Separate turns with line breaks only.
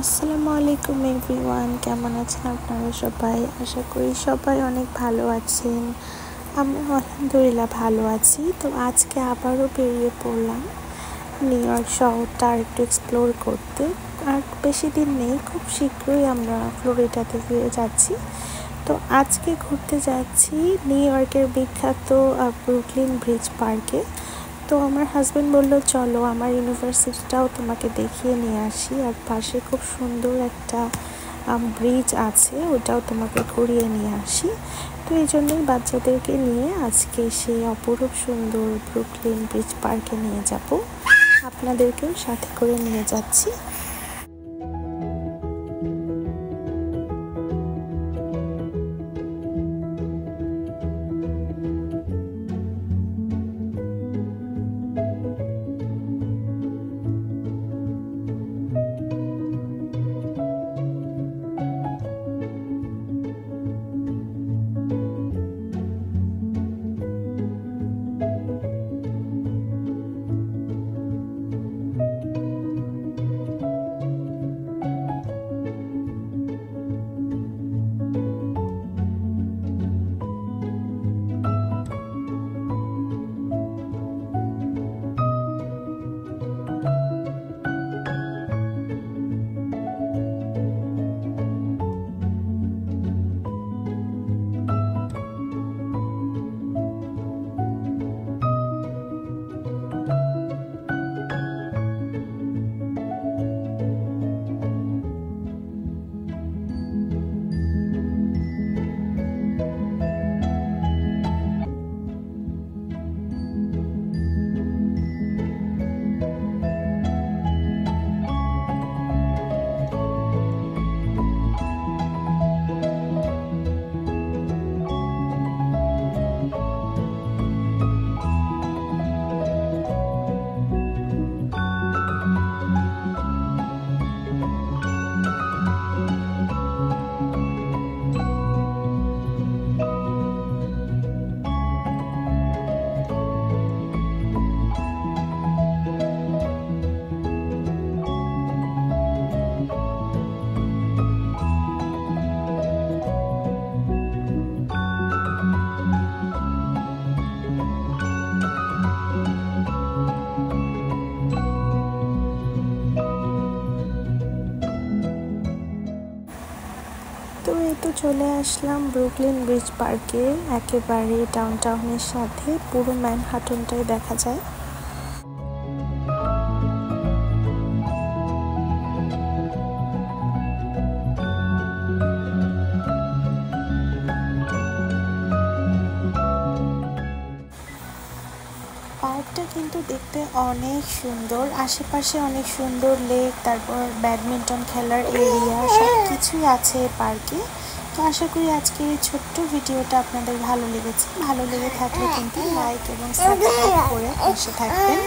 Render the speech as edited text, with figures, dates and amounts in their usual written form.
আসসালামু আলাইকুম এভরিওয়ান, কেমন আছেন আপনারা সবাই? আশা করি সবাই অনেক ভালো আছেন। আমি আলহামদুলিল্লাহ ভালো আছি। তো আজকে আবারও বেরিয়ে পড়লাম নিউ ইয়র্ক শহরটা আর একটু এক্সপ্লোর করতে। আর বেশি দিন নেই, খুব শীঘ্রই আমরা ফ্লোরিডাতে ফিরে যাচ্ছি। তো আজকে ঘুরতে যাচ্ছি নিউ ইয়র্কের বিখ্যাত ব্রুকলিন ব্রিজ পার্কে। তো আমার হাজব্যান্ড বললো চলো আমার ইউনিভার্সিটিটাও তোমাকে দেখিয়ে নিয়ে আসি, আর পাশে খুব সুন্দর একটা ব্রিজ আছে, ওটাও তোমাকে ঘুরিয়ে নিয়ে আসি। তো এই জন্যই বাচ্চাদেরকে নিয়ে আজকে সেই অপরূপ সুন্দর ব্রুকলিন ব্রিজ পার্কে নিয়ে যাব, আপনাদেরকেও সাথে করে নিয়ে যাচ্ছি। তো এই তো চলে আসলাম ব্রুকলিন ব্রিজ পার্কে, একেবারে ডাউনটাউনের সাথে পুরো ম্যানহাটনটাই দেখা যায়। পার্কটা কিন্তু দেখতে অনেক সুন্দর, আশেপাশে অনেক সুন্দর লেক, তারপর ব্যাডমিন্টন খেলার এরিয়া, সব কিছুই আছে পার্কে। তো আশা করি আজকের এই ছোট্ট ভিডিওটা আপনাদের ভালো লেগেছে। ভালো লেগে থাকলে কিন্তু লাইক এবং সাবস্ক্রাইব করে পাশে থাকবেন।